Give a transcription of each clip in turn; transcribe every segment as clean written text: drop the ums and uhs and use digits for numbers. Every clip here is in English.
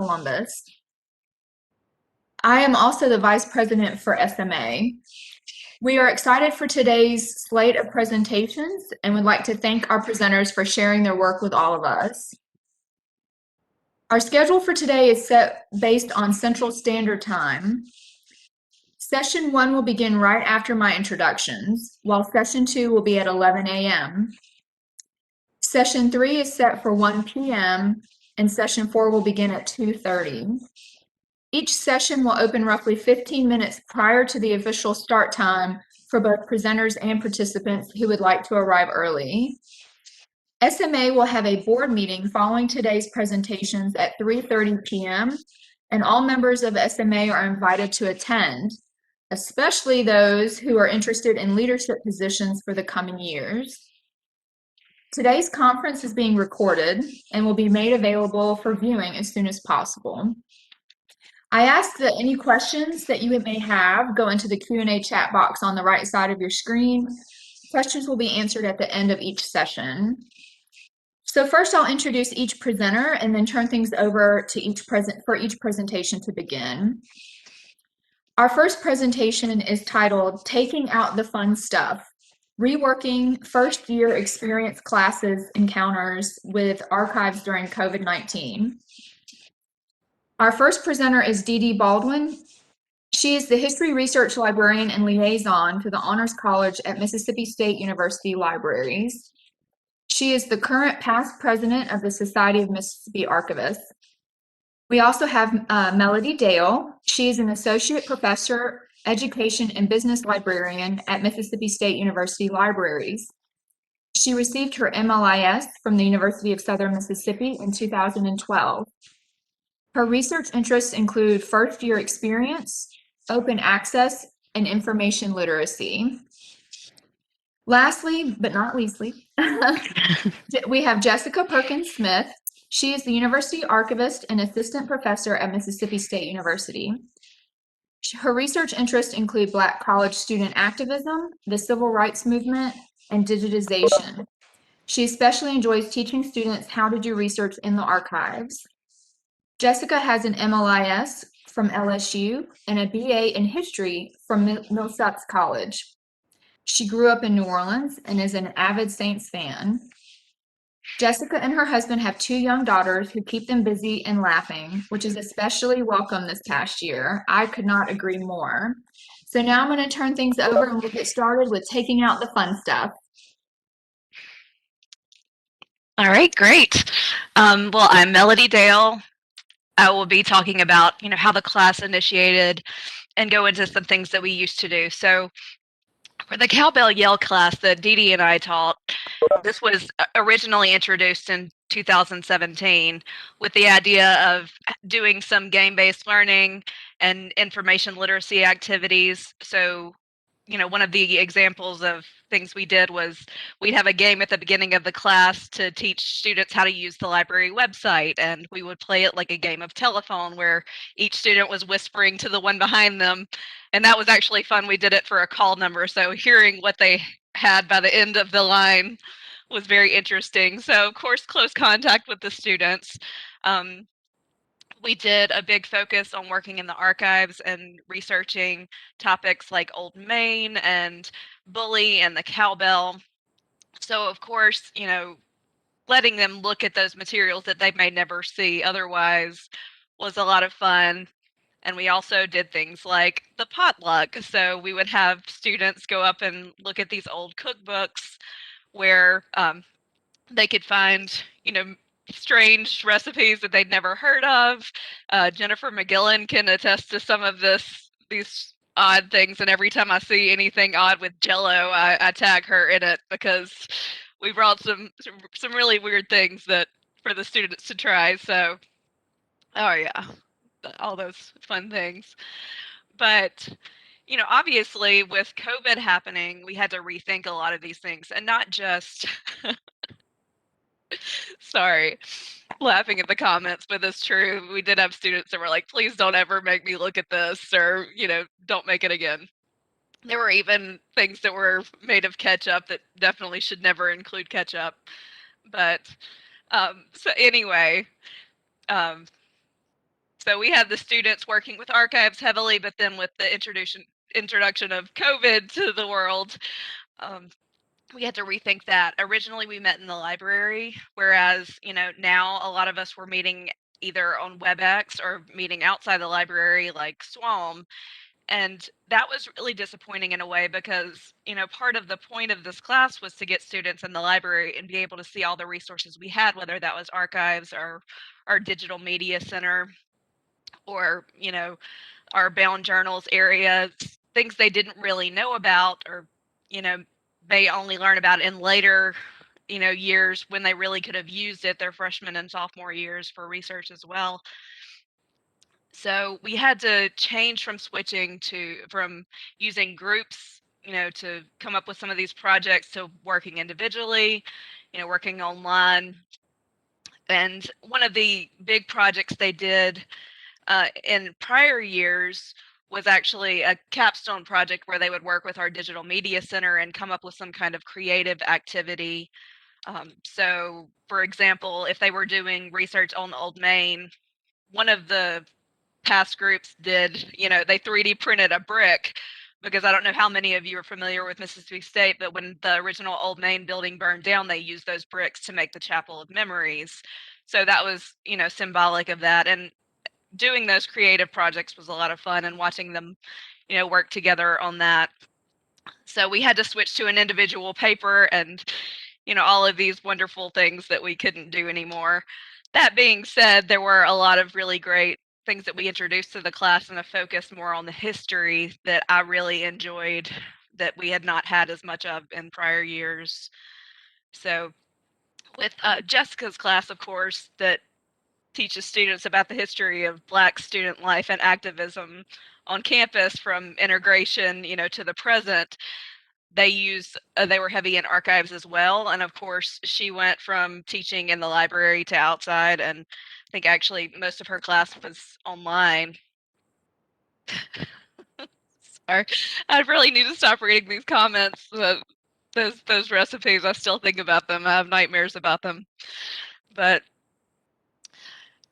Columbus. I am also the Vice President for SMA. We are excited for today's slate of presentations and would like to thank our presenters for sharing their work with all of us. Our schedule for today is set based on Central Standard Time. Session 1 will begin right after my introductions, while Session 2 will be at 11 a.m. Session 3 is set for 1 p.m. and Session 4 will begin at 2:30. Each session will open roughly 15 minutes prior to the official start time for both presenters and participants who would like to arrive early. SMA will have a board meeting following today's presentations at 3:30 p.m. and all members of SMA are invited to attend, especially those who are interested in leadership positions for the coming years. Today's conference is being recorded and will be made available for viewing as soon as possible. I ask that any questions that you may have go into the Q&A chat box on the right side of your screen. Questions will be answered at the end of each session. So first I'll introduce each presenter and then turn things over to each presentation to begin. Our first presentation is titled Taking Out the Fun Stuff, Reworking First Year Experience Classes Encounters with Archives During COVID-19. Our first presenter is DeeDee Baldwin. She is the History Research Librarian and Liaison to the Honors College at Mississippi State University Libraries. She is the current past president of the Society of Mississippi Archivists. We also have Melody Dale. She is an Associate Professor, Education and Business Librarian at Mississippi State University Libraries. She received her MLIS from the University of Southern Mississippi in 2012. Her research interests include first-year experience, open access, and information literacy. Lastly, but not leastly, we have Jessica Perkins Smith. She is the University Archivist and Assistant Professor at Mississippi State University. Her research interests include Black college student activism, the Civil Rights Movement, and digitization. She especially enjoys teaching students how to do research in the archives. Jessica has an MLIS from LSU and a BA in history from Millsaps College. She grew up in New Orleans and is an avid Saints fan. Jessica and her husband have 2 young daughters who keep them busy and laughing, which is especially welcome this past year. I could not agree more. So now I'm going to turn things over and we'll get started with taking out the fun stuff. All right, great. Well, I'm Melody Dale. I will be talking about, how the class initiated and go into some things that we used to do. So for the Cowbell Yell class that DeeDee and I taught, this was originally introduced in 2017 with the idea of doing some game-based learning and information literacy activities. So, one of the examples of things we did was we'd have a game at the beginning of the class to teach students how to use the library website, and we would play it like a game of telephone where each student was whispering to the one behind them, and that was actually fun. We did it for a call number, so hearing what they had by the end of the line was very interesting. So, of course, close contact with the students. We did a big focus on working in the archives and researching topics like Old Main and Bully and the Cowbell. So, of course, letting them look at those materials that they may never see otherwise was a lot of fun. And we also did things like the potluck. So we would have students go up and look at these old cookbooks where they could find, strange recipes that they'd never heard of. Jennifer McGillen can attest to some of these odd things, and every time I see anything odd with Jell-O, I tag her in it because we brought some really weird things that for the students to try. So, oh yeah, all those fun things. But obviously with COVID happening, we had to rethink a lot of these things, and not just sorry, laughing at the comments, but it's true. We did have students that were like, please don't ever make me look at this, or, don't make it again. There were even things that were made of ketchup that definitely should never include ketchup. But so anyway, So we had the students working with archives heavily, but then with the introduction of COVID to the world, we had to rethink that. Originally, we met in the library, whereas, now a lot of us were meeting either on WebEx or meeting outside the library like Swam. And that was really disappointing in a way because, part of the point of this class was to get students in the library and be able to see all the resources we had, whether that was archives or our digital media center or, our bound journals areas, things they didn't really know about or, you know, may only learn about in later, years when they really could have used it their freshman and sophomore years for research as well. So we had to change from using groups, to come up with some of these projects to working individually, working online. And one of the big projects they did in prior years was actually a capstone project where they would work with our digital media center and come up with some kind of creative activity. So, for example, if they were doing research on Old Main, one of the past groups did, they 3D printed a brick because I don't know how many of you are familiar with Mississippi State, but when the original Old Main building burned down, they used those bricks to make the Chapel of Memories. So that was, symbolic of that. And doing those creative projects was a lot of fun and watching them, work together on that. So we had to switch to an individual paper and, all of these wonderful things that we couldn't do anymore. That being said, there were a lot of really great things that we introduced to the class and a focus more on the history that I really enjoyed that we had not had as much of in prior years. So with Jessica's class, of course, that teaches students about the history of Black student life and activism on campus from integration, to the present. They were heavy in archives as well, and of course she went from teaching in the library to outside, and I think actually most of her class was online. Sorry, I really need to stop reading these comments. Those recipes, I still think about them. I have nightmares about them. But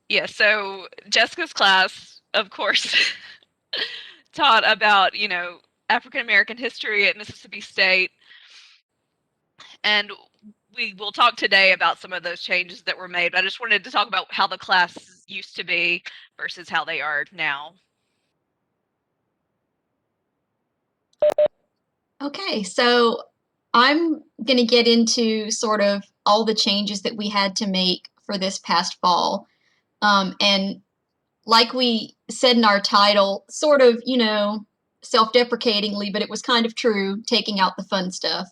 yeah, so Jessica's class, of course, taught about, African American history at Mississippi State. And we will talk today about some of those changes that were made. I just wanted to talk about how the classes used to be versus how they are now. Okay, so I'm going to get into sort of all the changes that we had to make for this past fall. And like we said in our title, sort of, self-deprecatingly, but it was kind of true, taking out the fun stuff.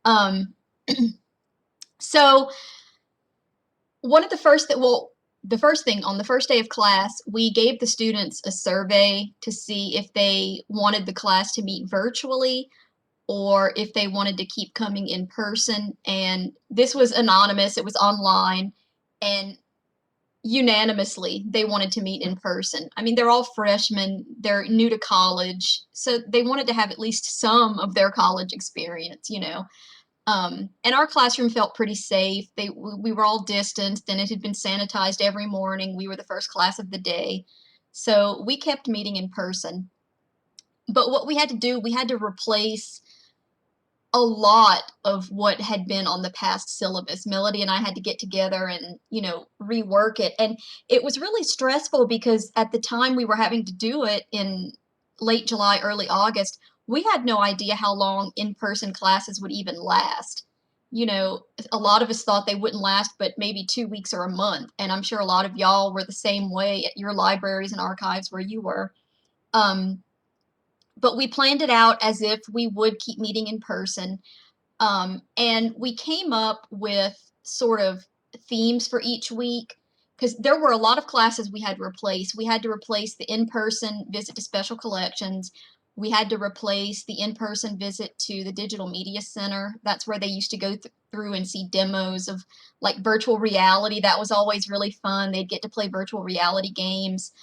Um, so one of the first that, well, the first thing on the first day of class, we gave the students a survey to see if they wanted the class to meet virtually or if they wanted to keep coming in person. And this was anonymous, it was online, and unanimously they wanted to meet in person. I mean, they're all freshmen, they're new to college, so they wanted to have at least some of their college experience. And our classroom felt pretty safe. We were all distanced, and it had been sanitized every morning. We were the first class of the day, so we kept meeting in person. But what we had to do, we had to replace a lot of what had been on the past syllabus. Melody and I had to get together and, rework it. And it was really stressful because at the time we were having to do it in late July, early August, we had no idea how long in-person classes would even last. A lot of us thought they wouldn't last but maybe 2 weeks or a month. And I'm sure a lot of y'all were the same way at your libraries and archives where you were. But we planned it out as if we would keep meeting in person. And we came up with sort of themes for each week because there were a lot of classes we had to replace. We had to replace the in-person visit to special collections. We had to replace the in-person visit to the Digital Media Center. That's where they used to go through and see demos of like virtual reality. That was always really fun. They'd get to play virtual reality games.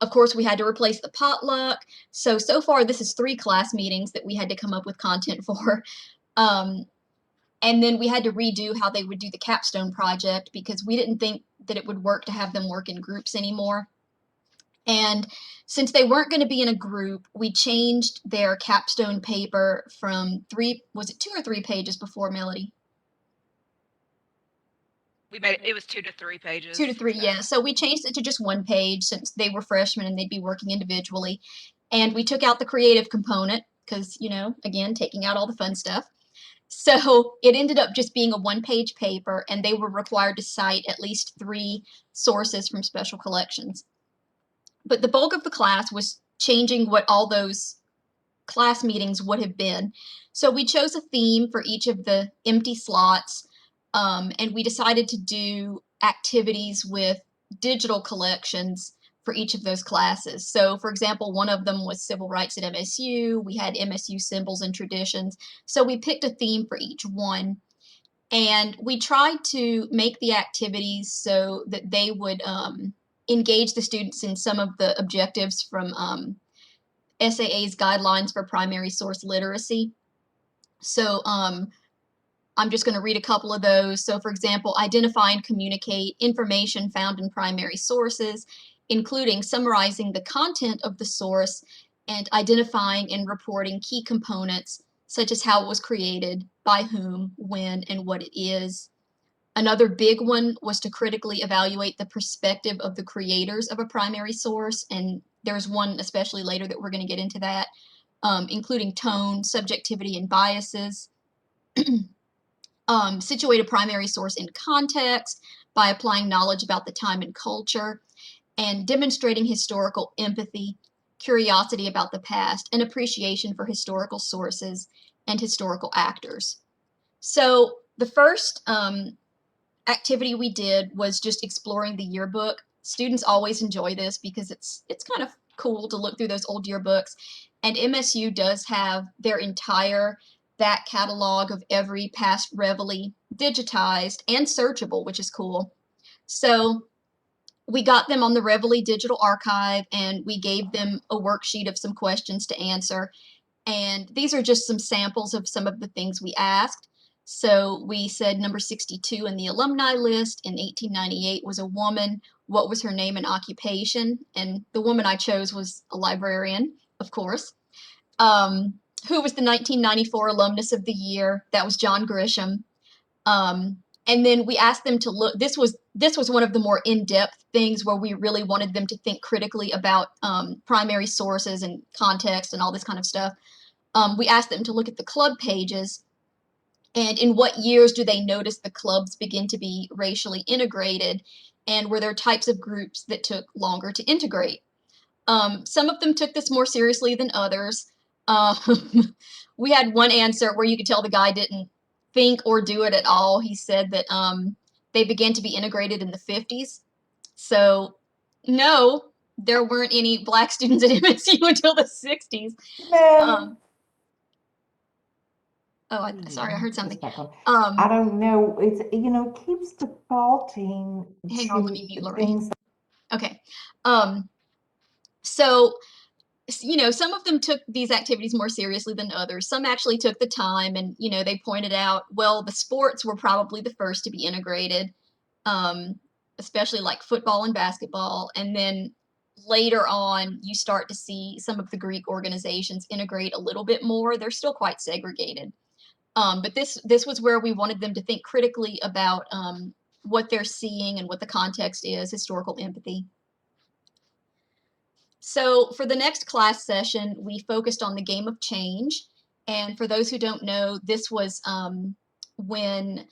Of course, we had to replace the potluck. So far, this is 3 class meetings that we had to come up with content for. And then we had to redo how they would do the capstone project because we didn't think that it would work to have them work in groups anymore. And since they weren't going to be in a group, we changed their capstone paper from 2 or 3 pages before, Melody? We made it was 2 to 3 pages. 2 to 3, yeah. So we changed it to just 1 page since they were freshmen and they'd be working individually. And we took out the creative component because, you know, again, taking out all the fun stuff. So it ended up just being a 1-page paper, and they were required to cite at least 3 sources from special collections. But the bulk of the class was changing what all those class meetings would have been. So we chose a theme for each of the empty slots, and we decided to do activities with digital collections for each of those classes. So, for example, one of them was civil rights at MSU. We had MSU symbols and traditions. So we picked a theme for each one. And we tried to make the activities so that they would engage the students in some of the objectives from SAA's guidelines for primary source literacy. So I'm just going to read a couple of those. So, for example, identify and communicate information found in primary sources, including summarizing the content of the source and identifying and reporting key components, such as how it was created, by whom, when, and what it is. Another big one was to critically evaluate the perspective of the creators of a primary source, and there's one especially later that we're going to get into that, including tone, subjectivity, and biases. Situate a primary source in context by applying knowledge about the time and culture, and demonstrating historical empathy, curiosity about the past, and appreciation for historical sources and historical actors. So the first activity we did was just exploring the yearbook. Students always enjoy this because it's kind of cool to look through those old yearbooks, and MSU does have their entire back catalog of every past Reveille digitized and searchable, which is cool. So we got them on the Reveille Digital Archive, and we gave them a worksheet of some questions to answer. And these are just some samples of some of the things we asked. So we said number 62 in the alumni list in 1898 was a woman. What was her name and occupation? And the woman I chose was a librarian, of course. Who was the 1994 alumnus of the year? That was John Grisham. And then we asked them to look. This was one of the more in-depth things where we really wanted them to think critically about primary sources and context and all this kind of stuff. We asked them to look at the club pages, and in what years do they notice the clubs begin to be racially integrated, and were there types of groups that took longer to integrate? Some of them took this more seriously than others. We had one answer where you could tell the guy didn't think or do it at all. He said that they began to be integrated in the 50s. So no, there weren't any Black students at MSU until the 60s. Sorry, I heard something. I don't know. It's, you know, it keeps defaulting. Hang on, let me mute Lorraine. Things. Okay. So, you know, some of them took these activities more seriously than others. Some actually took the time, and, you know, they pointed out, well, the sports were probably the first to be integrated, especially like football and basketball. And then later on, you start to see some of the Greek organizations integrate a little bit more. They're still quite segregated. But this was where we wanted them to think critically about what they're seeing and what the context is, historical empathy. So for the next class session, we focused on the game of change. And for those who don't know, this was when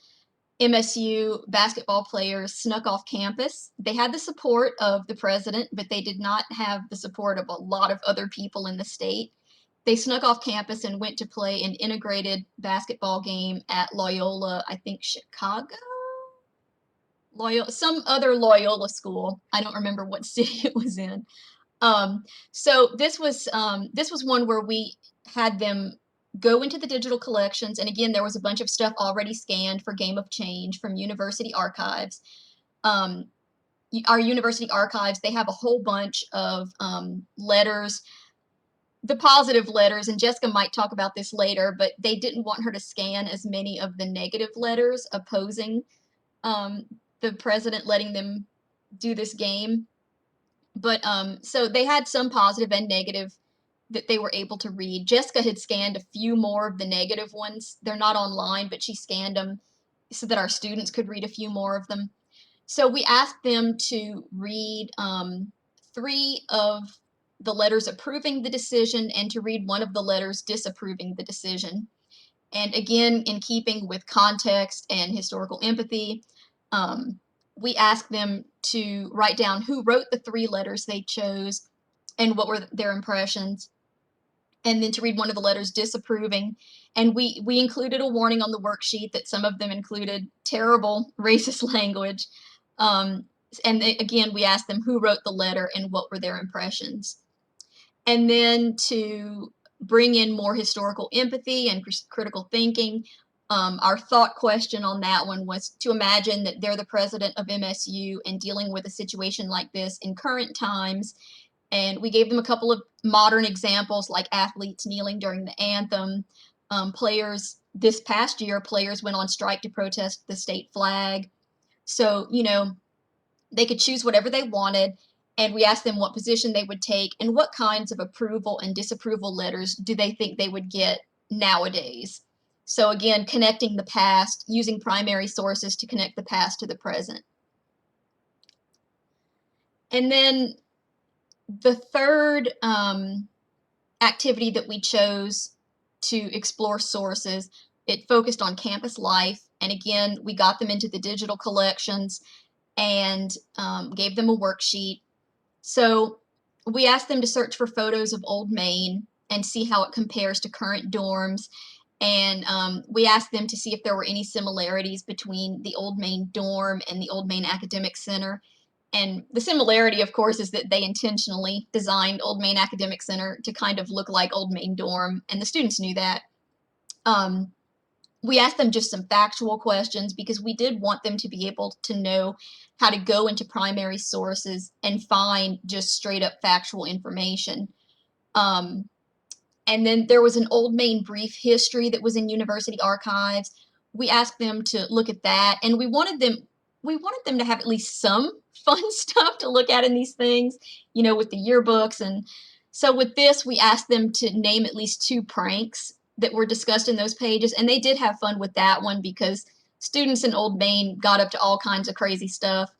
MSU basketball players snuck off campus. They had the support of the president, but they did not have the support of a lot of other people in the state. They snuck off campus and went to play an integrated basketball game at Loyola, I think Chicago? Some other Loyola school. I don't remember what city it was in. So this was one where we had them go into the digital collections, and again, there was a bunch of stuff already scanned for Game of Change from University Archives. Our University Archives, they have a whole bunch of letters, the positive letters, and Jessica might talk about this later, but they didn't want her to scan as many of the negative letters opposing the president letting them do this game. But so they had some positive and negative that they were able to read. Jessica had scanned a few more of the negative ones. They're not online, but she scanned them so that our students could read a few more of them. So we asked them to read 3 of the letters approving the decision and to read 1 of the letters disapproving the decision. And again, in keeping with context and historical empathy, we asked them to write down who wrote the 3 letters they chose and what were their impressions, and then to read 1 of the letters disapproving. And we included a warning on the worksheet that some of them included terrible racist language. And again, we asked them who wrote the letter and what were their impressions. And then to bring in more historical empathy and critical thinking, our thought question on that one was to imagine that they're the president of MSU and dealing with a situation like this in current times. And we gave them a couple of modern examples, like athletes kneeling during the anthem. Players, this past year, players went on strike to protest the state flag. So, you know, they could choose whatever they wanted. And we asked them what position they would take and what kinds of approval and disapproval letters do they think they would get nowadays. So again, connecting the past, using primary sources to connect the past to the present. And then the third activity that we chose to explore sources, it focused on campus life. And again, we got them into the digital collections and gave them a worksheet. So we asked them to search for photos of Old Main and see how it compares to current dorms. And we asked them to see if there were any similarities between the Old Main dorm and the Old Main Academic Center. And the similarity, of course, is that they intentionally designed Old Main Academic Center to kind of look like Old Main dorm, and the students knew that. We asked them just some factual questions because we did want them to be able to know how to go into primary sources and find just straight up factual information. And then there was an Old Main brief history that was in university archives. We asked them to look at that, and we wanted them to have at least some fun stuff to look at in these things, you know, with the yearbooks. And so with this, we asked them to name at least 2 pranks that were discussed in those pages, and they did have fun with that one because students in Old Main got up to all kinds of crazy stuff.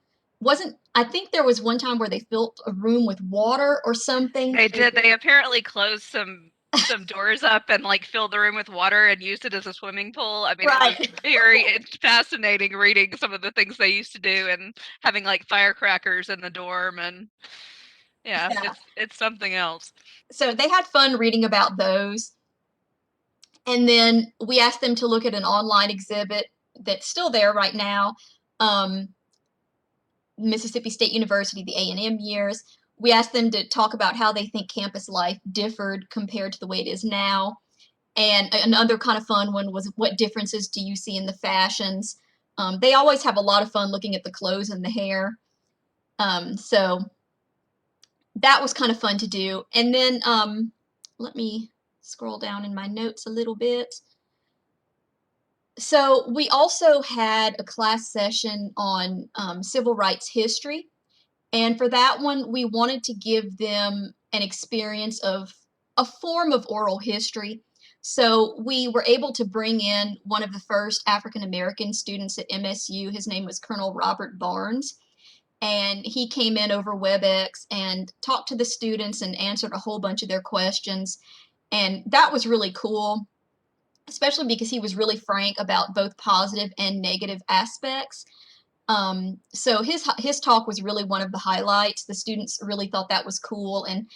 I think there was one time where they filled a room with water or something. They did. They apparently closed some doors up and like filled the room with water and used it as a swimming pool. I mean, Right. it was very fascinating reading some of the things they used to do and having like firecrackers in the dorm, and yeah. It's something else. So they had fun reading about those. And then we asked them to look at an online exhibit that's still there right now, Mississippi State University, the A&M years. We asked them to talk about how they think campus life differed compared to the way it is now. And another kind of fun one was, what differences do you see in the fashions? They always have a lot of fun looking at the clothes and the hair. So that was kind of fun to do. And then let me scroll down in my notes a little bit. So we also had a class session on civil rights history. And for that one, we wanted to give them an experience of a form of oral history. So we were able to bring in one of the first African-American students at MSU. His name was Colonel Robert Barnes. And he came in over WebEx and talked to the students and answered a whole bunch of their questions. And that was really cool, especially because he was really frank about both positive and negative aspects. So his talk was really one of the highlights. The students really thought that was cool. And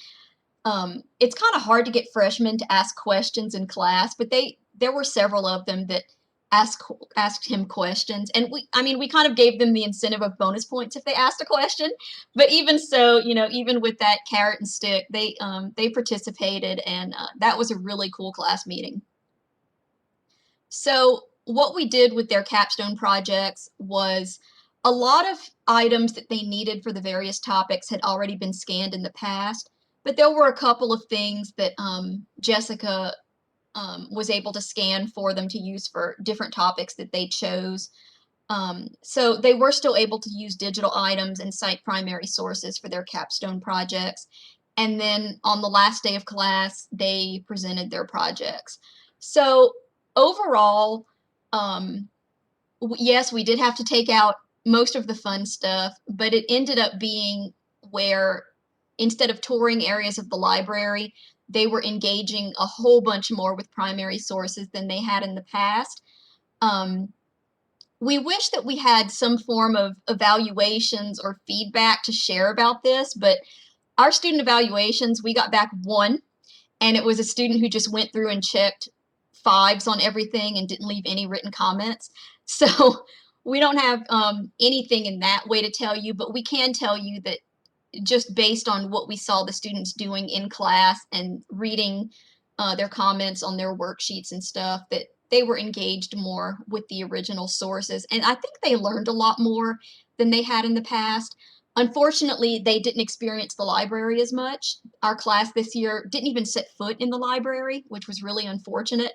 it's kind of hard to get freshmen to ask questions in class, but there were several of them that asked him questions. And we kind of gave them the incentive of bonus points if they asked a question. But even so, you know, even with that carrot and stick, they participated, and that was a really cool class meeting. So what we did with their capstone projects was a lot of items that they needed for the various topics had already been scanned in the past, but there were a couple of things that Jessica was able to scan for them to use for different topics that they chose. So they were still able to use digital items and cite primary sources for their capstone projects. And then on the last day of class, they presented their projects. So overall, yes, we did have to take out most of the fun stuff, but it ended up being where instead of touring areas of the library, they were engaging a whole bunch more with primary sources than they had in the past. We wish that we had some form of evaluations or feedback to share about this, but our student evaluations, we got back one, and it was a student who just went through and checked fives on everything and didn't leave any written comments. So we don't have anything in that way to tell you, but we can tell you that just based on what we saw the students doing in class and reading their comments on their worksheets and stuff, that they were engaged more with the original sources. And I think they learned a lot more than they had in the past. Unfortunately, they didn't experience the library as much. Our class this year didn't even set foot in the library, which was really unfortunate.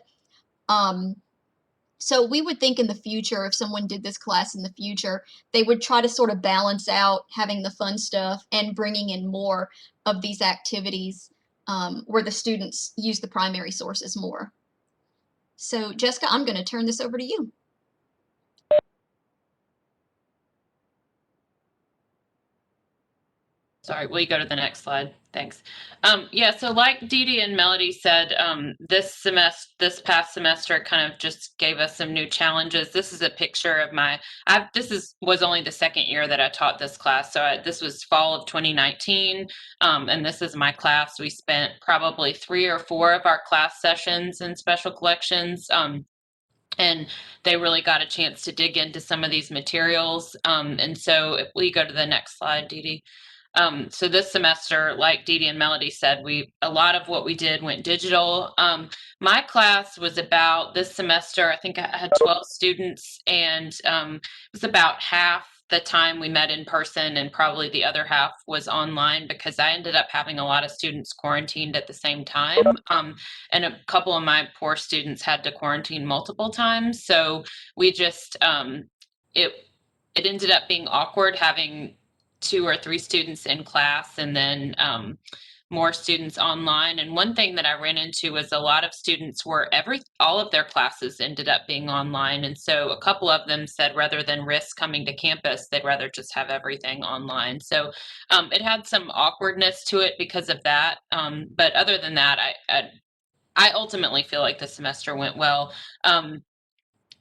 So we would think in the future, if someone did this class in the future, they would try to sort of balance out having the fun stuff and bringing in more of these activities where the students use the primary sources more. So Jessica, I'm going to turn this over to you. Sorry, will you go to the next slide? Thanks. Yeah, so like DeeDee and Melody said, this past semester kind of just gave us some new challenges. This is a picture of was only the second year that I taught this class. So this was fall of 2019, and this is my class. We spent probably 3 or 4 of our class sessions in special collections. And they really got a chance to dig into some of these materials. And so if we go to the next slide, DeeDee. So this semester, like DeeDee and Melody said, a lot of what we did went digital. My class was about this semester, I think I had 12 students, and it was about half the time we met in person, and probably the other half was online because I ended up having a lot of students quarantined at the same time. And a couple of my poor students had to quarantine multiple times. So we just, it ended up being awkward having 2 or 3 students in class and then more students online. And one thing that I ran into was a lot of students all of their classes ended up being online. And so a couple of them said rather than risk coming to campus, they'd rather just have everything online. So it had some awkwardness to it because of that. But other than that, I ultimately feel like the semester went well.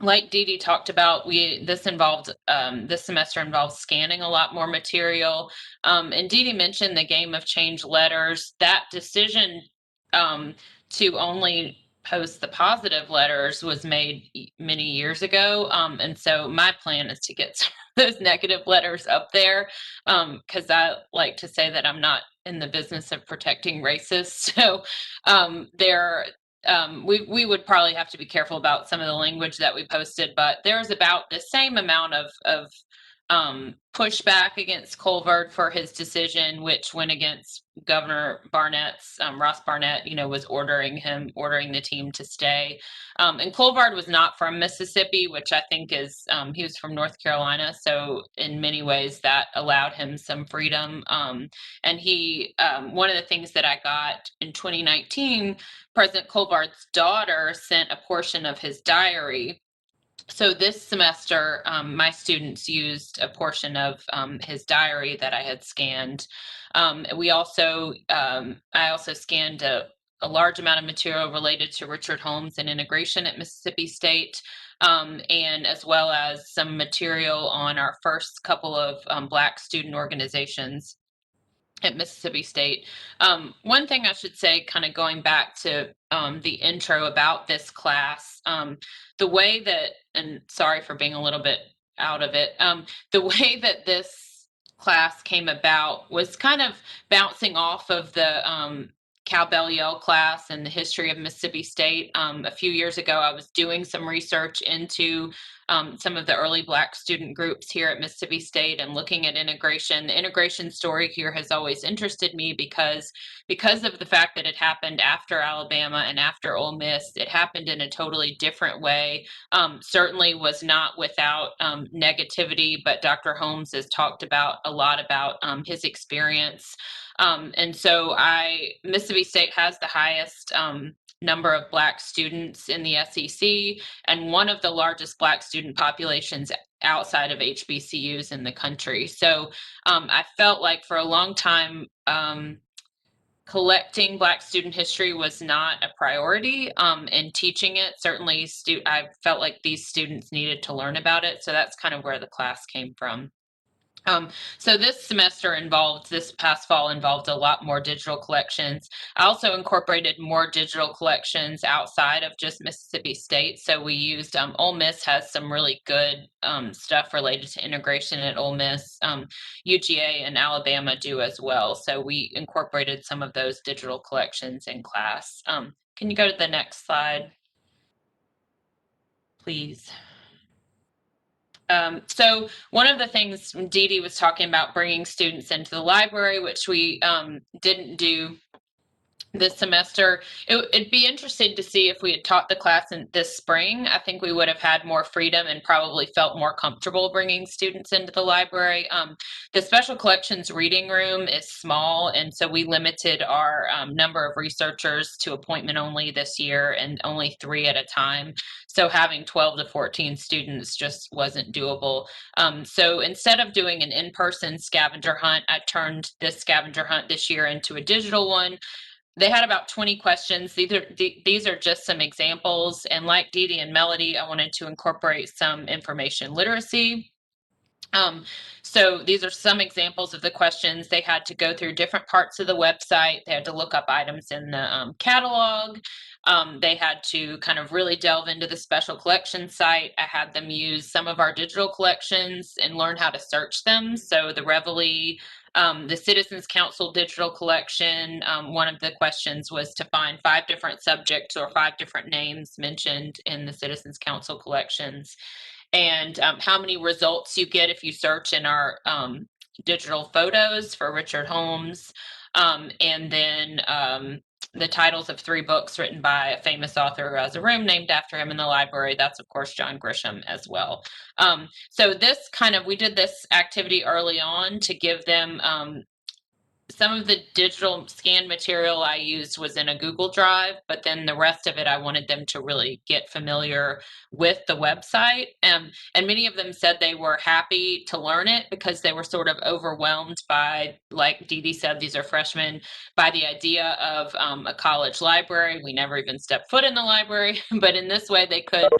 Like DeeDee talked about, this semester involves scanning a lot more material. And DeeDee mentioned the game of change letters. That decision to only post the positive letters was made many years ago. And so my plan is to get some of those negative letters up there because I like to say that I'm not in the business of protecting racists. So we would probably have to be careful about some of the language that we posted, but there's about the same amount of pushback against Colvard for his decision, which went against Governor Barnett's, Ross Barnett, was ordering the team to stay. And Colvard was not from Mississippi, which I think is, he was from North Carolina. So in many ways that allowed him some freedom. And one of the things that I got in 2019, President Colvard's daughter sent a portion of his diary. So this semester, my students used a portion of his diary that I had scanned. I also scanned a large amount of material related to Richard Holmes and integration at Mississippi State, and as well as some material on our first couple of Black student organizations at Mississippi State. One thing I should say, kind of going back to the intro about this class, the way that, and sorry for being a little bit out of it, the way that this class came about was kind of bouncing off of the Cowbell Yell class and the history of Mississippi State. A few years ago, I was doing some research into some of the early Black student groups here at Mississippi State and looking at integration. The integration story here has always interested me because of the fact that it happened after Alabama and after Ole Miss. It happened in a totally different way. Certainly was not without negativity, but Dr. Holmes has talked about a lot about his experience. And so Mississippi State has the highest number of Black students in the SEC and one of the largest Black student populations outside of HBCUs in the country. So I felt like for a long time, collecting Black student history was not a priority, and teaching it, certainly I felt like these students needed to learn about it. So that's kind of where the class came from. So this past fall involved a lot more digital collections. I also incorporated more digital collections outside of just Mississippi State. So we used, Ole Miss has some really good stuff related to integration at Ole Miss. UGA and Alabama do as well. So we incorporated some of those digital collections in class. Can you go to the next slide, please? So one of the things DeeDee was talking about, bringing students into the library, which we didn't do this semester. It'd be interesting to see if we had taught the class this spring. I think we would have had more freedom and probably felt more comfortable bringing students into the library. The special collections reading room is small, and so we limited our number of researchers to appointment only this year and only 3 at a time. So having 12 to 14 students just wasn't doable. So instead of doing an in-person scavenger hunt, I turned this scavenger hunt this year into a digital one. They had about 20 questions. These are just some examples. And like DeeDee and Melody, I wanted to incorporate some information literacy. So these are some examples of the questions. They had to go through different parts of the website. They had to look up items in the catalog. They had to kind of really delve into the special collections site. I had them use some of our digital collections and learn how to search them. So the Reveille, the Citizens Council digital collection, one of the questions was to find 5 different subjects or 5 different names mentioned in the Citizens Council collections, and how many results you get if you search in our digital photos for Richard Holmes, and then the titles of 3 books written by a famous author who has a room named after him in the library. That's, of course, John Grisham as well. So we did this activity early on to give them some of the digital scan material I used was in a Google Drive, but then the rest of it, I wanted them to really get familiar with the website. And many of them said they were happy to learn it because they were sort of overwhelmed by, like DeeDee said, these are freshmen, by the idea of a college library. We never even stepped foot in the library, but in this way they could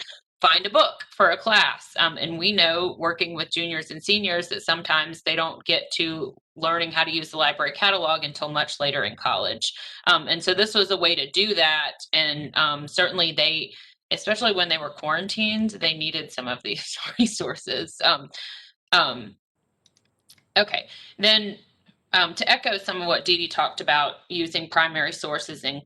find a book for a class. And we know, working with juniors and seniors, that sometimes they don't get to learning how to use the library catalog until much later in college. And so this was a way to do that. And certainly they, especially when they were quarantined, they needed some of these resources. Okay, then to echo some of what DeeDee talked about, using primary sources in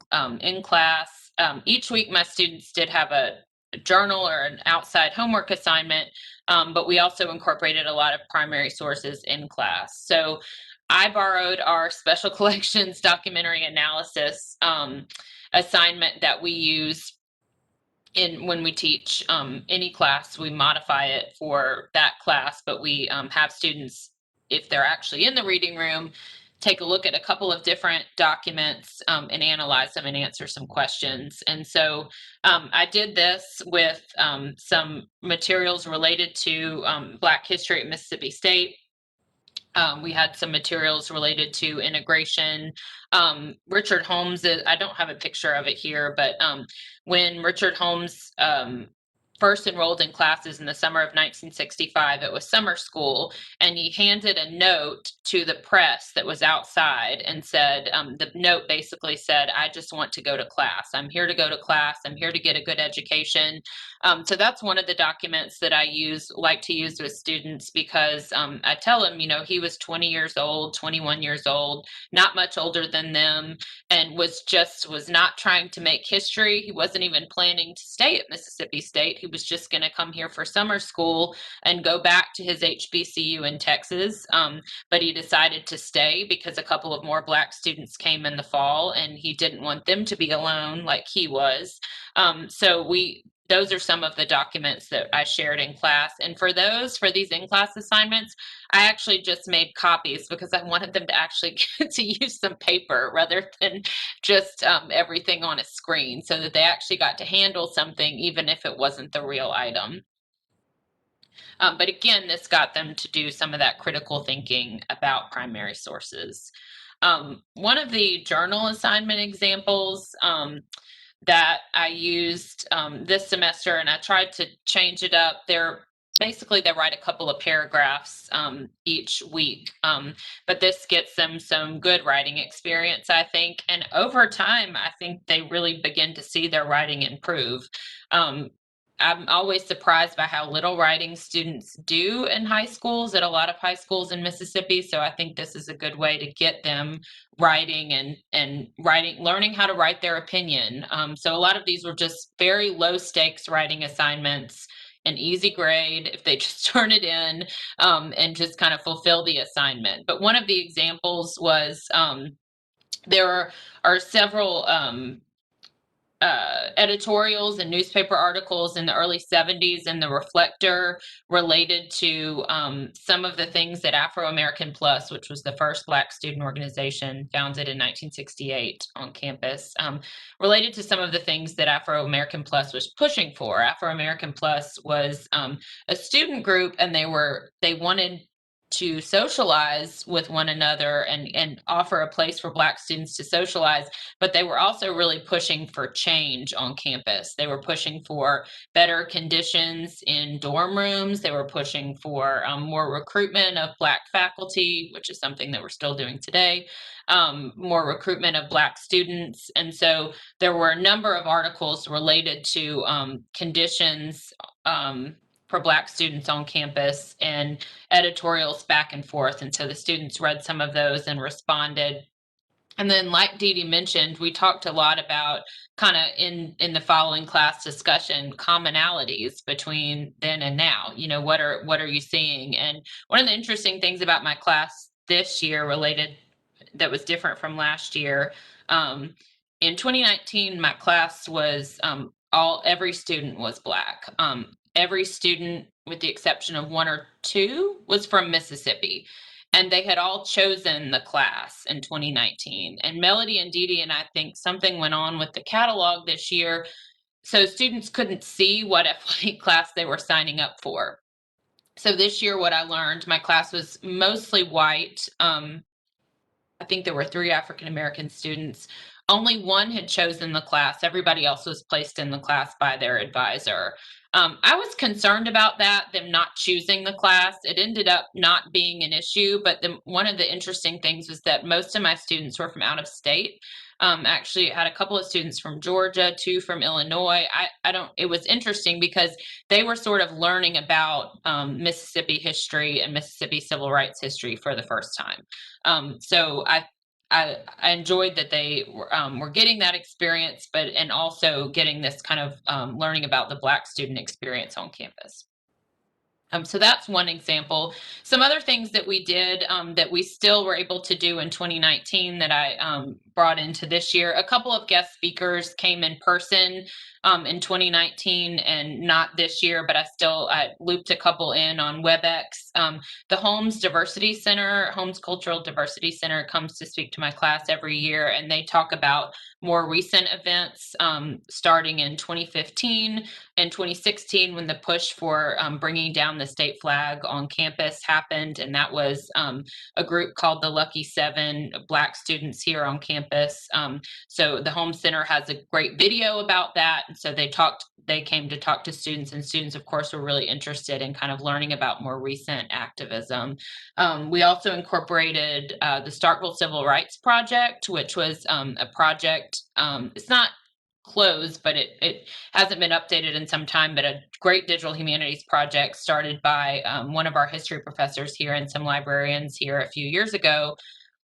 class, each week my students did have a journal or an outside homework assignment, but we also incorporated a lot of primary sources in class. So I borrowed our special collections documentary analysis assignment that we use when we teach any class. We modify it for that class, but we have students, if they're actually in the reading room, take a look at a couple of different documents and analyze them and answer some questions. And so I did this with some materials related to Black history at Mississippi State. We had some materials related to integration. Richard Holmes, I don't have a picture of it here, but when Richard Holmes first enrolled in classes in the summer of 1965, it was summer school, and he handed a note to the press that was outside and said, the note basically said, "I just want to go to class. I'm here to go to class. I'm here to get a good education." So that's one of the documents that I like to use with students, because I tell them, he was 20 years old, 21 years old, not much older than them, and was not trying to make history. He wasn't even planning to stay at Mississippi State. He was just going to come here for summer school and go back to his HBCU in Texas. But he decided to stay because a couple of more Black students came in the fall, and he didn't want them to be alone like he was. Those are some of the documents that I shared in class. And for these in-class assignments, I actually just made copies because I wanted them to actually get to use some paper rather than just everything on a screen, so that they actually got to handle something even if it wasn't the real item. But again, this got them to do some of that critical thinking about primary sources. One of the journal assignment examples that I used this semester, and I tried to change it up. They write a couple of paragraphs each week, but this gets them some good writing experience, I think. And over time, I think they really begin to see their writing improve. I'm always surprised by how little writing students do in high schools, at a lot of high schools in Mississippi. So I think this is a good way to get them writing and learning how to write their opinion. So a lot of these were just very low stakes writing assignments, an easy grade if they just turn it in and just kind of fulfill the assignment. But one of the examples was there are several editorials and newspaper articles in the early 70s in the Reflector related to some of the things that Afro-American Plus, which was the first Black student organization founded in 1968 on campus, related to some of the things that Afro-American Plus was pushing for. Afro-American Plus was a student group, and they wanted to socialize with one another and offer a place for Black students to socialize, but they were also really pushing for change on campus. They were pushing for better conditions in dorm rooms. They were pushing for more recruitment of Black faculty, which is something that we're still doing today, more recruitment of Black students. And so there were a number of articles related to conditions for Black students on campus and editorials back and forth. And so the students read some of those and responded. And then, like DeeDee mentioned, we talked a lot about kind of in the following class discussion, commonalities between then and now. You know, what are you seeing? And one of the interesting things about my class this year that was different from last year, in 2019, my class was every student was Black. Every student, with the exception of one or two, was from Mississippi. And they had all chosen the class in 2019. And Melody and DeeDee and I think something went on with the catalog this year, so students couldn't see what FYE class they were signing up for. So this year, what I learned, my class was mostly white. I think there were 3 African American students. Only one had chosen the class. Everybody else was placed in the class by their advisor. I was concerned about them not choosing the class. It ended up not being an issue, but one of the interesting things was that most of my students were from out of state. Actually, I had a couple of students from Georgia, 2 from Illinois. It was interesting because they were sort of learning about Mississippi history and Mississippi civil rights history for the first time. So I enjoyed that they were getting that experience, and also getting this kind of learning about the Black student experience on campus. So that's one example. Some other things that we did that we still were able to do in 2019 that I brought into this year. A couple of guest speakers came in person in 2019 and not this year, but I looped a couple in on WebEx. The Holmes Cultural Diversity Center comes to speak to my class every year, and they talk about more recent events starting in 2015 and 2016 when the push for bringing down the state flag on campus happened. And that was a group called the Lucky 7, Black students here on campus. So the Holmes Center has a great video about that. And so they came to talk to students, and students, of course, were really interested in kind of learning about more recent activism. We also incorporated the Starkville Civil Rights Project, which was a project. It's not closed, but it hasn't been updated in some time, but a great digital humanities project started by one of our history professors here and some librarians here a few years ago.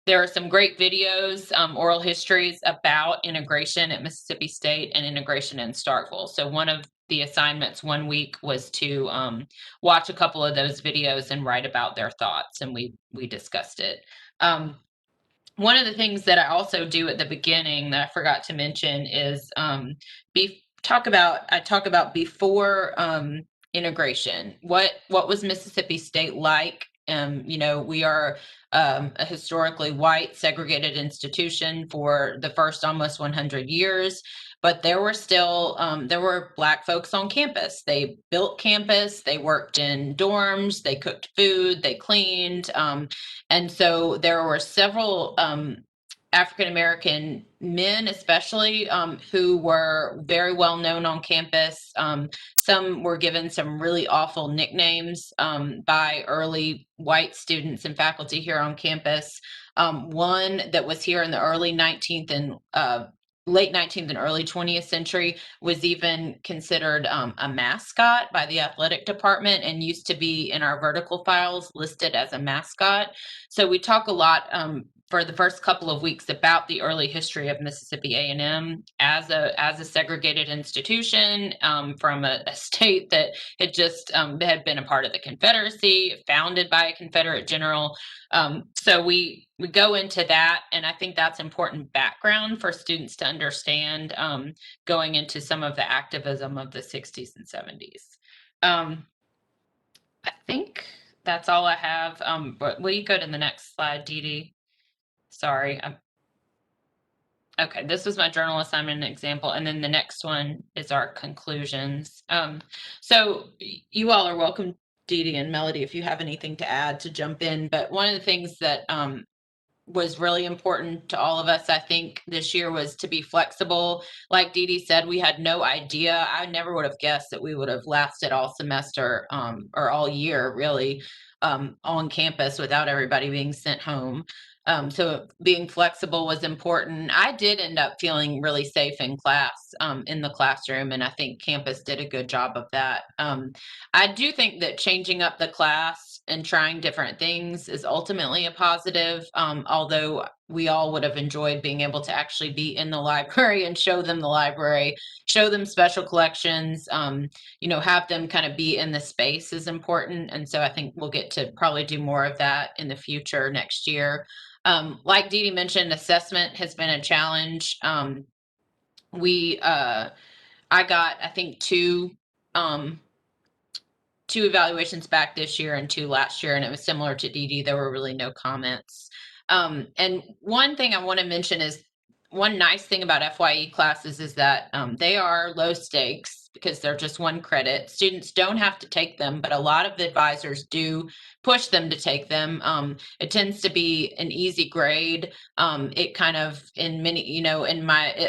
There are some great videos, oral histories about integration at Mississippi State and integration in Starkville. So one of the assignments one week was to watch a couple of those videos and write about their thoughts, and we discussed it. One of the things that I also do at the beginning that I forgot to mention is I talk about before integration. What was Mississippi State like? We are a historically white segregated institution for the first almost 100 years, but there were still there were Black folks on campus. They built campus, they worked in dorms, they cooked food, they cleaned, and so there were several African American men, especially, who were very well known on campus. Some were given some really awful nicknames by early white students and faculty here on campus. One that was here in the early 19th and late 19th and early 20th century was even considered a mascot by the athletic department and used to be in our vertical files listed as a mascot. So we talk a lot for the first couple of weeks about the early history of Mississippi A&M as a segregated institution from a state that had just had been a part of the Confederacy, founded by a Confederate general. So we go into that, and I think that's important background for students to understand going into some of the activism of the 60s and 70s. I think that's all I have. But will you go to the next slide, DeeDee? Sorry. Okay, this was my journal assignment example, and then the next one is our conclusions. So you all are welcome, DeeDee and Melody, if you have anything to add, to jump in. But one of the things that was really important to all of us, I think, this year was to be flexible. Like DeeDee said, we had no idea. I never would have guessed that we would have lasted all semester or all year, really, on campus without everybody being sent home. So being flexible was important. I did end up feeling really safe in class, in the classroom, and I think campus did a good job of that. I do think that changing up the class and trying different things is ultimately a positive, although we all would have enjoyed being able to actually be in the library and show them the library, show them special collections, have them kind of be in the space is important. And so I think we'll get to probably do more of that in the future next year. Like DeeDee mentioned, assessment has been a challenge. I got, I think, two evaluations back this year and two last year, and it was similar to DeeDee. There were really no comments. And one thing I want to mention is one nice thing about FYE classes is that they are low stakes because they're just one credit. Students don't have to take them, but a lot of the advisors do push them to take them. It tends to be an easy grade. It kind of, in many,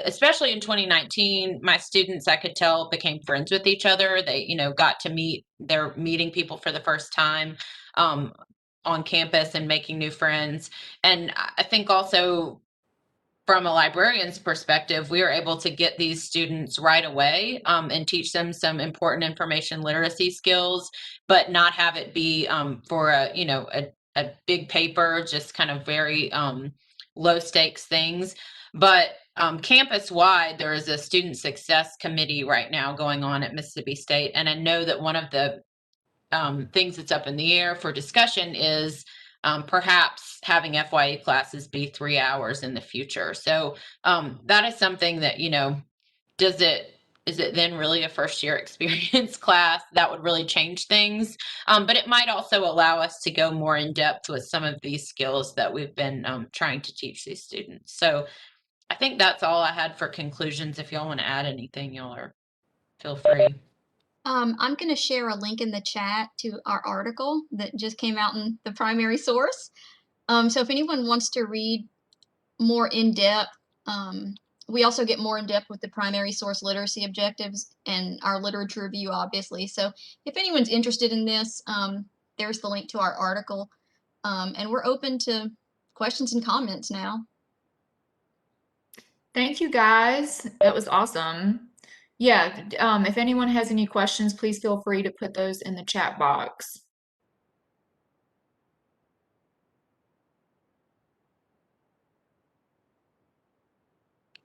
especially in 2019, my students, I could tell, became friends with each other. They, got to they're meeting people for the first time on campus and making new friends. And I think also, from a librarian's perspective, we are able to get these students right away and teach them some important information literacy skills, but not have it be for a big paper, just kind of very low stakes things. But campus wide, there is a student success committee right now going on at Mississippi State. And I know that one of the things that's up in the air for discussion is perhaps having FYE classes be 3 hours in the future. So that is something that, is it then really a first year experience class? That would really change things. But it might also allow us to go more in depth with some of these skills that we've been trying to teach these students. So I think that's all I had for conclusions. If y'all want to add anything, feel free. I'm going to share a link in the chat to our article that just came out in the primary source. So if anyone wants to read more in depth, we also get more in depth with the primary source literacy objectives and our literature review, obviously. So if anyone's interested in this, there's the link to our article. And we're open to questions and comments now. Thank you, guys. That was awesome. Yeah, if anyone has any questions, please feel free to put those in the chat box.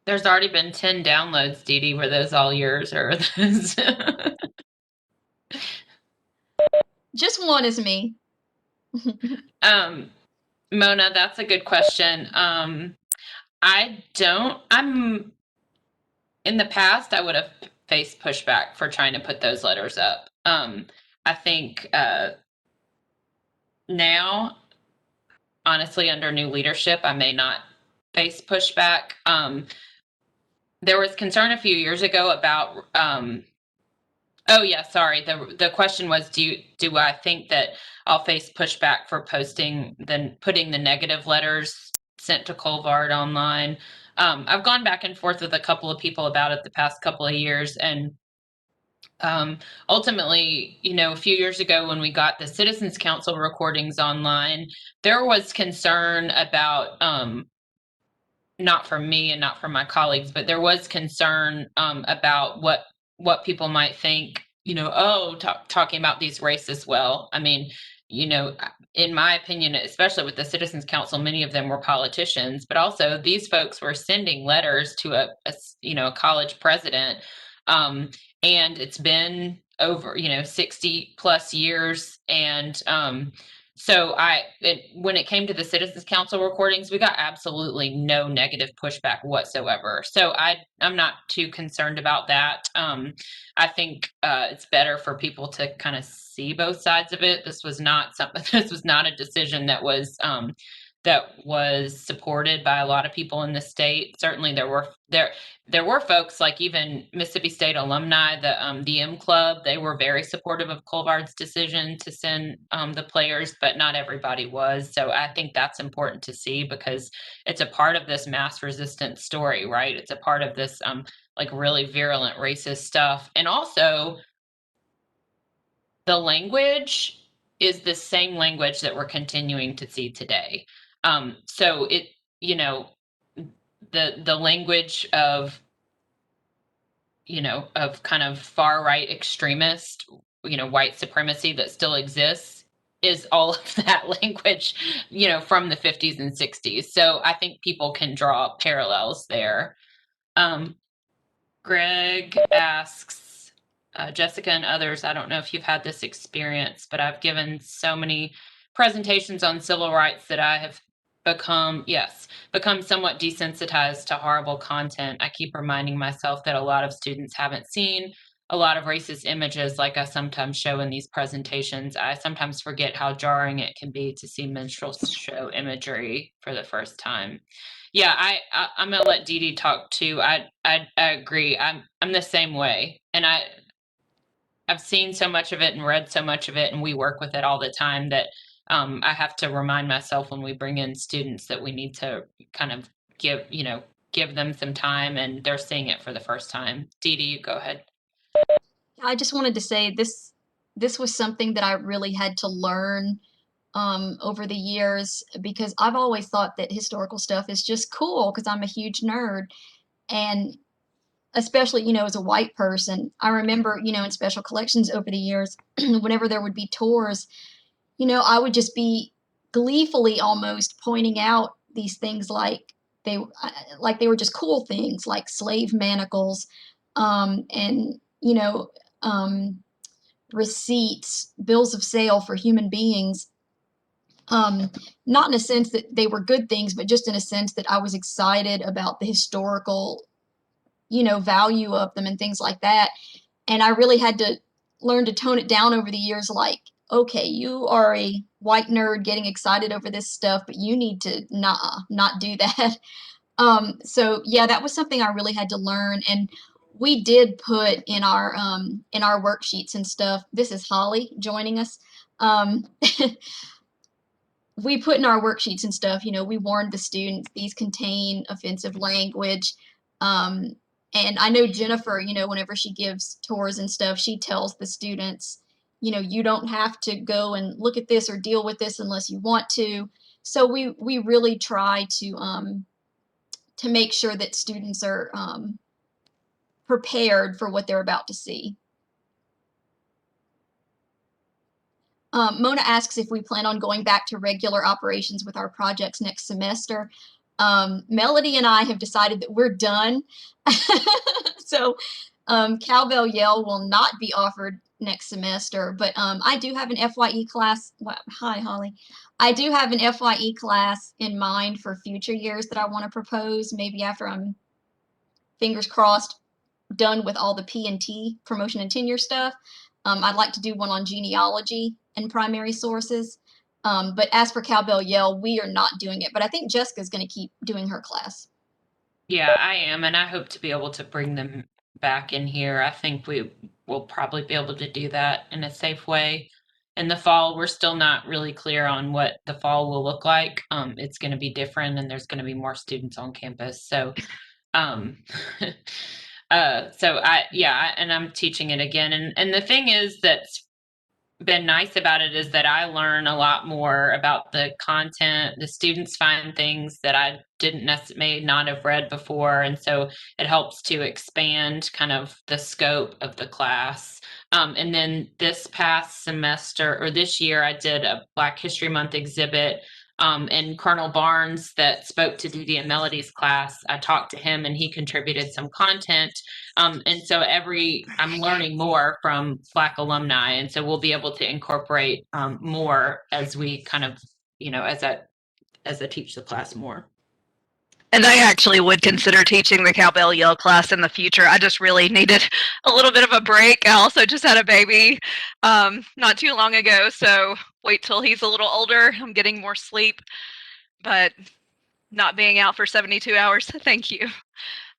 There's already been 10 downloads, DeeDee. Were those all yours or are those? Just one is me. Mona, that's a good question. In the past, I would have faced pushback for trying to put those letters up. I think now, honestly, under new leadership, I may not face pushback. There was concern a few years ago about oh yeah, sorry. The question was, do I think that I'll face pushback for putting the negative letters sent to Colvard online? I've gone back and forth with a couple of people about it the past couple of years, and ultimately, a few years ago when we got the Citizens Council recordings online, there was concern about not from me and not from my colleagues, but there was concern about what people might think, talking about these races. Well, I mean, in my opinion, especially with the Citizens Council, many of them were politicians, but also these folks were sending letters to a college president. And it's been over, 60 plus years. And so when it came to the Citizens Council recordings, we got absolutely no negative pushback whatsoever. So I'm not too concerned about that. I think it's better for people to kind of see both sides of it. This was not a decision that was supported by a lot of people in the state. Certainly there were folks like even Mississippi State alumni, the M Club, they were very supportive of Colvard's decision to send the players, but not everybody was. So I think that's important to see because it's a part of this mass resistance story, right? It's a part of this like really virulent racist stuff. And also the language is the same language that we're continuing to see today. So it, the language of kind of far right extremist, white supremacy that still exists is all of that language, from the 50s and 60s. So I think people can draw parallels there. Greg asks, Jessica and others, I don't know if you've had this experience, but I've given so many presentations on civil rights that I have become somewhat desensitized to horrible content. I keep reminding myself that a lot of students haven't seen a lot of racist images like I sometimes show in these presentations. I sometimes forget how jarring it can be to see minstrel show imagery for the first time. Yeah, I'm gonna let DeeDee talk too. I agree. I'm the same way, and I've seen so much of it and read so much of it, and we work with it all the time that I have to remind myself when we bring in students that we need to kind of give them some time, and they're seeing it for the first time. DeeDee, you go ahead. I just wanted to say this was something that I really had to learn over the years because I've always thought that historical stuff is just cool because I'm a huge nerd. And especially, as a white person, I remember, in special collections over the years, whenever there would be tours, I would just be gleefully almost pointing out these things like they were just cool things like slave manacles, and, receipts, bills of sale for human beings. Not in a sense that they were good things, but just in a sense that I was excited about the historical, value of them and things like that. And I really had to learn to tone it down over the years, like, okay, you are a white nerd getting excited over this stuff, but you need to not do that. So yeah, that was something I really had to learn. And we did put in our worksheets and stuff. This is Holly joining us. We put in our worksheets and stuff, we warned the students these contain offensive language. And I know Jennifer, whenever she gives tours and stuff, she tells the students, you don't have to go and look at this or deal with this unless you want to. So we really try to make sure that students are prepared for what they're about to see. Mona asks if we plan on going back to regular operations with our projects next semester. Melody and I have decided that we're done. So Cowbell Yell will not be offered next semester, but I do have an FYE class. Well, hi, Holly. I do have an FYE class in mind for future years that I want to propose, maybe after I'm, fingers crossed, done with all the P&T, promotion and tenure stuff. I'd like to do one on genealogy and primary sources. But as for Cowbell Yell, we are not doing it. But I think Jessica's going to keep doing her class. Yeah, I am, and I hope to be able to bring them back in here. I think we will probably be able to do that in a safe way. In the fall, we're still not really clear on what the fall will look like. It's going to be different, and there's going to be more students on campus. So, and I'm teaching it again. And the thing is that's been nice about it is that I learn a lot more about the content. The students find things that I may not have read before, and so it helps to expand kind of the scope of the class. And then this past semester or this year, I did a Black History Month exhibit. And Colonel Barnes that spoke to DeeDee and Melody's class, I talked to him and he contributed some content. And so I'm learning more from Black alumni. And so we'll be able to incorporate more as we kind of, as I teach the class more. And I actually would consider teaching the Cowbell Yell class in the future. I just really needed a little bit of a break. I also just had a baby not too long ago, so wait till he's a little older. I'm getting more sleep, but not being out for 72 hours, thank you.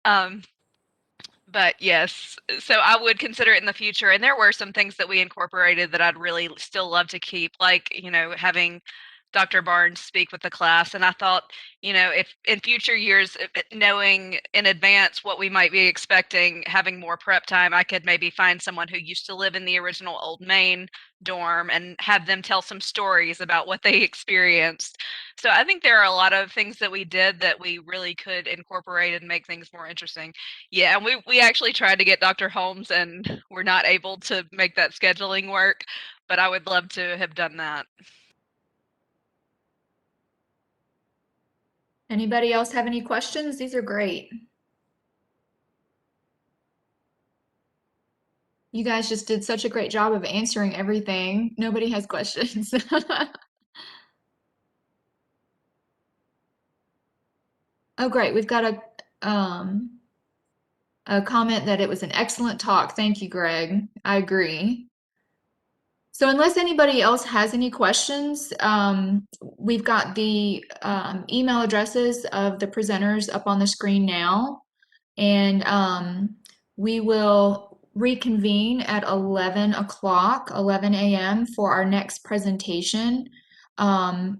But yes, so I would consider it in the future. And there were some things that we incorporated that I'd really still love to keep, like, having Dr. Barnes speak with the class. And I thought, if in future years, knowing in advance what we might be expecting, having more prep time, I could maybe find someone who used to live in the original Old Main dorm and have them tell some stories about what they experienced. So I think there are a lot of things that we did that we really could incorporate and make things more interesting. Yeah, and we actually tried to get Dr. Holmes and we're not able to make that scheduling work, but I would love to have done that. Anybody else have any questions? These are great. You guys just did such a great job of answering everything. Nobody has questions. Oh, great. We've got a comment that it was an excellent talk. Thank you, Greg. I agree. So unless anybody else has any questions, we've got the email addresses of the presenters up on the screen now. And we will reconvene at 11 a.m. for our next presentation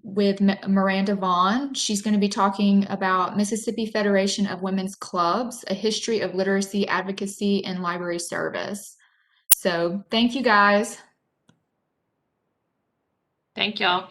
with Miranda Vaughn. She's going to be talking about Mississippi Federation of Women's Clubs, a history of literacy, advocacy, and library service. So thank you, guys. Thank y'all.